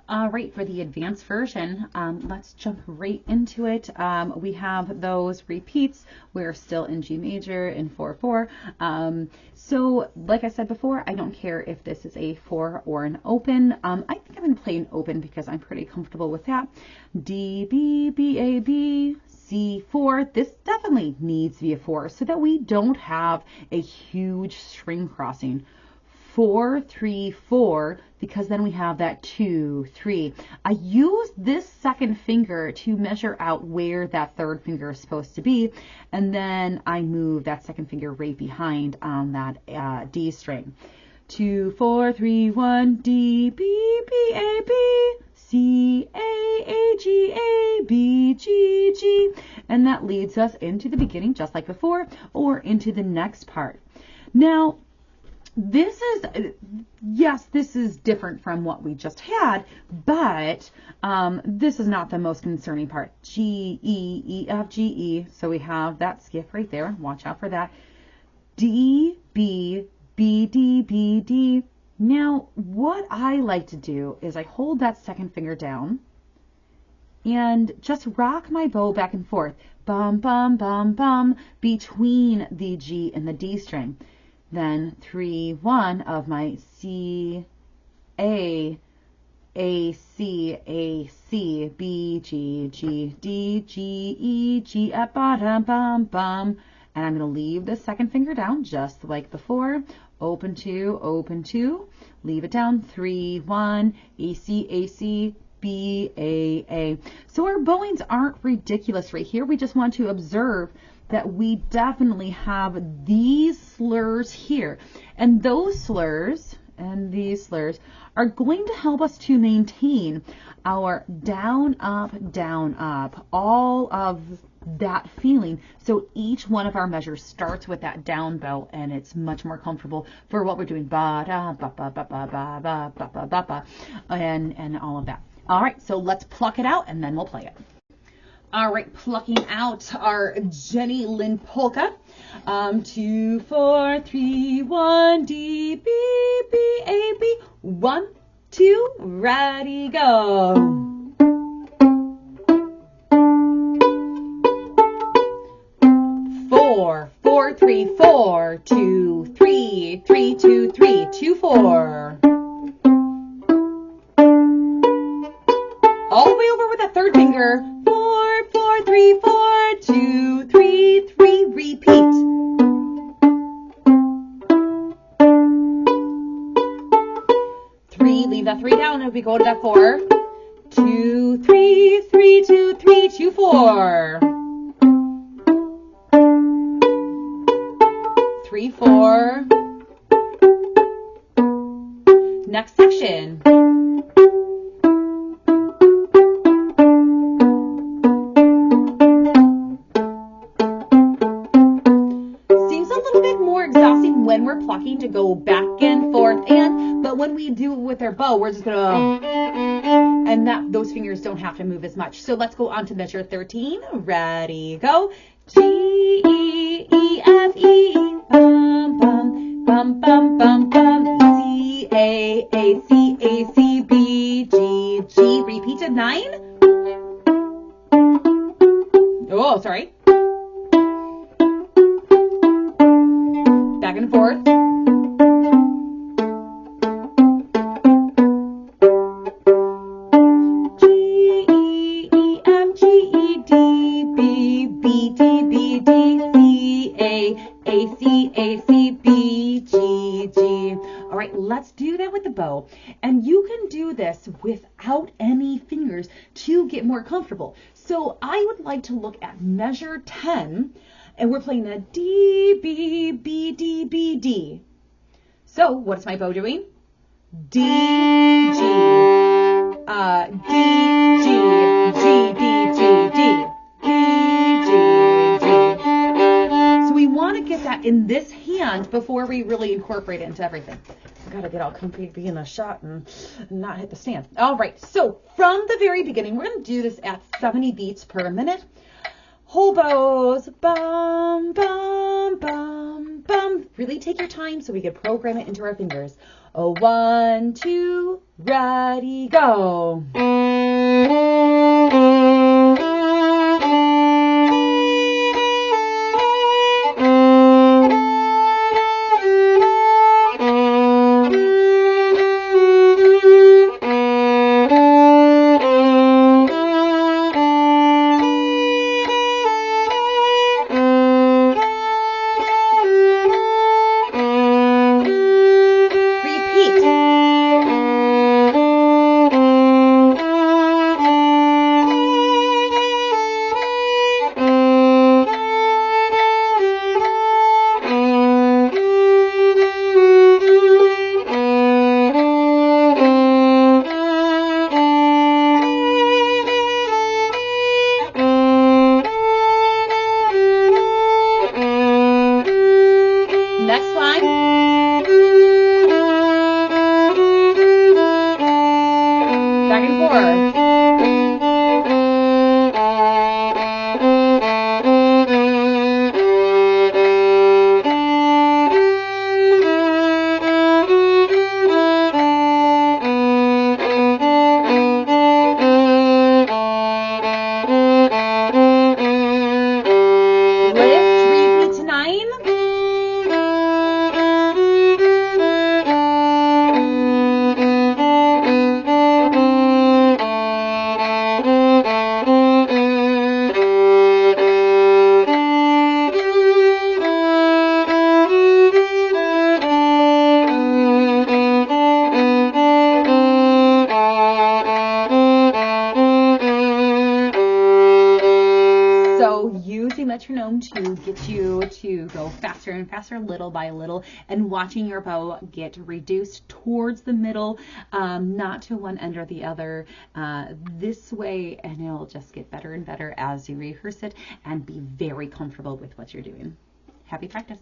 All right, for the advanced version, let's jump right into it. We have those repeats. We're still in G major in 4/4. So like I said before, I don't care if this is a 4 or an open. I think I'm going to play an open because I'm pretty comfortable with that. D, B, B, A, B, C4. This definitely needs to be a 4 so that we don't have a huge string crossing. 4, 3, 4, because then we have that 2, 3. I use this second finger to measure out where that third finger is supposed to be, and then I move that second finger right behind on that D string. 2, 4, 3, 1, D, B, B, A, B, C, A, G, A, B, G, G. And that leads us into the beginning, just like before, or into the next part. Now, this is, yes, this is different from what we just had, but this is not the most concerning part. G, E, E, F, G, E. So we have that skip right there. Watch out for that. D, B, B, D, B, D. Now, what I like to do is I hold that second finger down and just rock my bow back and forth. Bum, bum, bum, bum, between the G and the D string. Then 3, 1 of my C, A, C, A, C, B, G, G, D, G, E, G, F, bottom, bum, bum. And I'm going to leave the second finger down just like before. Open 2, leave it down. 3, 1, A, C, B, A. So our bowings aren't ridiculous right here. We just want to observe that we definitely have these slurs here. And those slurs and these slurs are going to help us to maintain our down, up, all of that feeling. So each one of our measures starts with that down bow, and it's much more comfortable for what we're doing. Ba, da, ba, ba, ba, ba, ba, ba, ba, ba, ba, ba, and all of that. All right, so let's pluck it out, and then we'll play it. All right, plucking out our Jenny Lynn polka. 2, 4, 3, 1, D, B, B, A, B. 1, 2, ready, go. 4, 4, 3, 4, 2, 3, 3, 2, 3, 2, 4. All the way over with that third finger. 4, 4, 3, 4, 2, 3, 3, repeat. 3, leave that 3 down and we go to that 4. 2, 3, 3, 2, 3, 2, 4. 3, 4. Next section. When we're plucking to go back and forth, but when we do it with our bow, we're just gonna, and those fingers don't have to move as much. So let's go on to measure 13. Ready, go. G, E, E, F, E, bum, bum, bum, bum, bum, bum. C, A, C, B, G, G. Repeat to 9. Oh, sorry. Back and forth. G, E, E, F, G, E, D, B, B, D, B, D, C, A, C, B, G, G. All right, let's do that with the bow. And you can do this without any fingers to get more comfortable. So I would like to look at measure 10. And we're playing a D, B, B, D, B, D. So what is my bow doing? D, G, D, G, G, D, G, D, D, G, G. So we want to get that in this hand before we really incorporate it into everything. I've got to get all comfy, be in a shot and not hit the stand. All right, so from the very beginning, we're going to do this at 70 beats per minute. Whole bows, bum, bum, bum, bum. Really take your time so we can program it into our fingers. Oh, 1, 2, ready, go. Next line. Back and forth. Using metronome to get you to go faster and faster, little by little, and watching your bow get reduced towards the middle, not to one end or the other, this way, and it'll just get better and better as you rehearse it and be very comfortable with what you're doing. Happy practice.